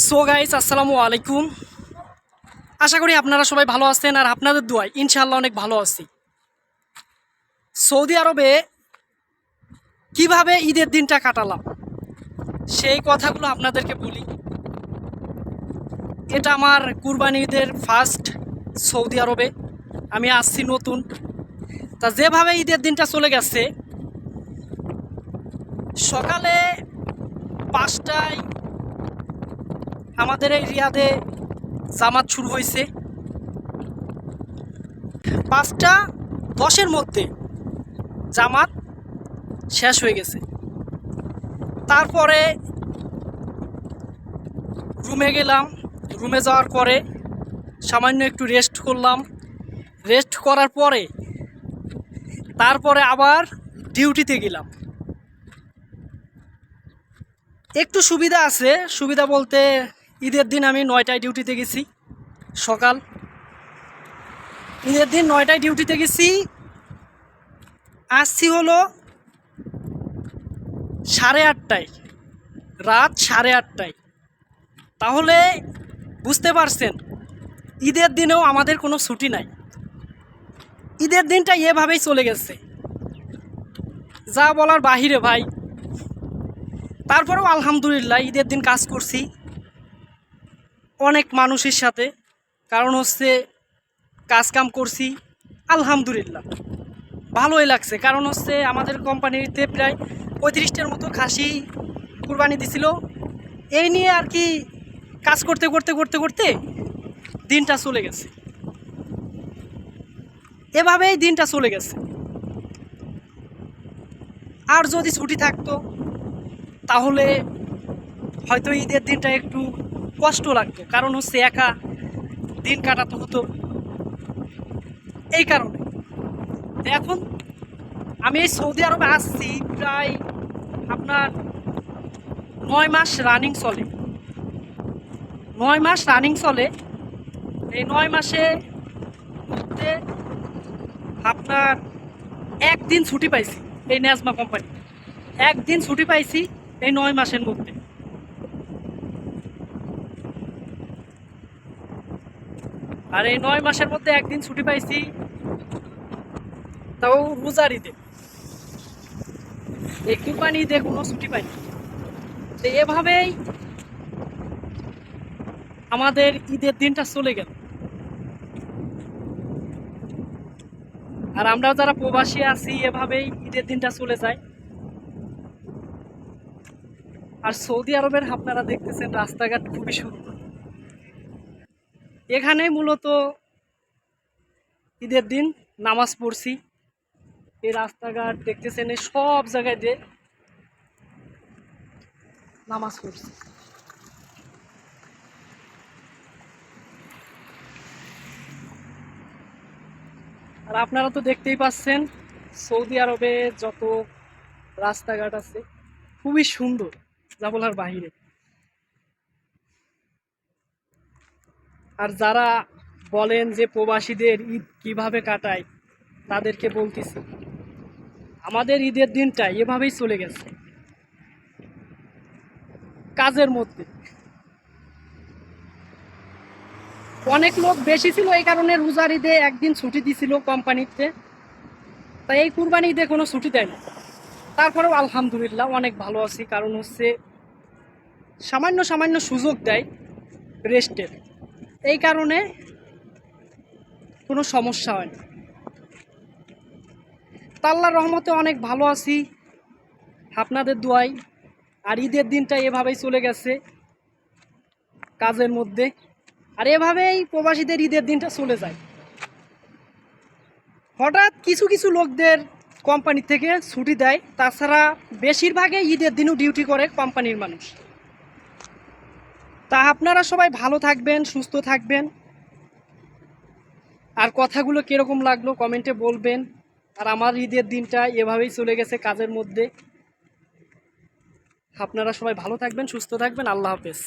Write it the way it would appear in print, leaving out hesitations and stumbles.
So guys, আসসালামু আলাইকুম। আশা করি আপনারা সবাই ভালো আছেন আর আপনাদের দোয়ায় ইনশাআল্লাহ অনেক ভালো আছি। সৌদি আরবে কিভাবে ঈদের দিনটা কাটালাম সেই কথাগুলো আপনাদেরকে বলি। এটা আমার কুরবানি ঈদের ফার্স্ট সৌদি আরবে। আমি আসছি নতুন। তা যেভাবে ঈদের দিনটা চলে গেছে, সকালে 5টায় আমাদের এই রিয়াদে জামাত শুরু হয়েছে। 5টা 10-এর মধ্যে জামাত শেষ হয়ে গেছে। তারপরে রুমে গেলাম। রুমে যাওয়ার পরে সামান্য একটু রেস্ট করলাম। রেস্ট করার পরে তারপরে আবার ডিউটিতে গেলাম। একটু সুবিধা আছে, সুবিধা বলতে ঈদের দিন আমি 9টায় ডিউটিতে গেছি। সকাল ঈদের দিন 9টায় ডিউটিতে গেছি, আসছি হলো 8:30টায়, রাত 8:30টায়। তাহলে বুঝতে পারছেন ঈদের দিনেও আমাদের কোনো ছুটি নাই। ঈদের দিনটা এভাবেই চলে গেছে, যা বলার বাহিরে ভাই। তারপরেও আলহামদুলিল্লাহ ঈদের দিন কাজ করছি অনেক মানুষের সাথে, কারণ হচ্ছে কাজ কাম করছি আলহামদুলিল্লাহ ভালোই লাগছে। কারণ হচ্ছে আমাদের কোম্পানিতে প্রায় 35টার মতো খাসি কুরবানি দিছিল। এই নিয়ে আর কি কাজ করতে করতে করতে করতে দিনটা চলে গেছে। এভাবেই দিনটা চলে গেছে। আর যদি ছুটি থাকতো তাহলে হয়তো ঈদের দিনটা একটু কষ্ট লাগতো, কারণ হচ্ছে একা দিন কাটাতে হতো। এই কারণে এখন আমি এই সৌদি আরবে আসছি প্রায় আপনার 9 মাস রানিং চলে। 9 মাস রানিং চলে। এই 9 মাসে মধ্যে আপনার একদিন ছুটি পাইছি এই নেজমা কোম্পানি। একদিন ছুটি পাইছি এই 9 মাসের মধ্যে। আর এই 9 মাসের মধ্যে একদিন ছুটি পাইছি, তাও রোজার ঈদে। এই কোম্পানি ঈদে কোনো ছুটি পাইনি। তো এভাবেই আমাদের ঈদের দিনটা চলে গেল। আর আমরা যারা প্রবাসী আছি এভাবেই ঈদের দিনটা চলে যায়। আর সৌদি আরবের আপনারা দেখতেছেন রাস্তাঘাট খুবই সুন্দর। এখানে মূলত ঈদের দিন নামাজ পড়ছি। এই রাস্তাঘাট দেখতেছেন, এই সব জায়গায় দিয়ে নামাজ পড়ছি। আর আপনারা তো দেখতেই পাচ্ছেন সৌদি আরবে যত রাস্তাঘাট আছে খুবই সুন্দর, যা বলার বাহিরে। আর যারা বলেন যে প্রবাসীদের ঈদ কিভাবে কাটায়, তাদেরকে বলতেছি আমাদের ঈদের দিনটা এভাবেই চলে গেছে, কাজের মধ্যে। অনেক লোক বেশি ছিল, এই কারণে রোজার ঈদে একদিন ছুটি দিছিল কোম্পানিতে। তাই এই কুরবানি ঈদে কোনো ছুটি দেয় না। তারপরেও আলহামদুলিল্লাহ অনেক ভালো আছি, কারণ হচ্ছে সামান্য সামান্য সুযোগ দেয় রেস্টের। এই কারণে কোনো সমস্যা হয় না। আল্লাহর রহমতে অনেক ভালো আছি আপনাদের দোয়ায়। আর ঈদের দিনটা এভাবেই চলে গেছে কাজের মধ্যে। আর এভাবেই প্রবাসীদের ঈদের দিনটা চলে যায়। হঠাৎ কিছু কিছু লোকদের কোম্পানি থেকে ছুটি দেয়, তাছাড়া বেশিরভাগই ঈদের দিনও ডিউটি করে কোম্পানির মানুষ। তা আপনারা সবাই ভালো থাকবেন, সুস্থ থাকবেন। আর কথাগুলো কীরকম লাগলো কমেন্টে বলবেন। আর আমার ঈদের দিনটা এভাবেই চলে গেছে কাজের মধ্যে। আপনারা সবাই ভালো থাকবেন, সুস্থ থাকবেন। আল্লাহ হাফেজ।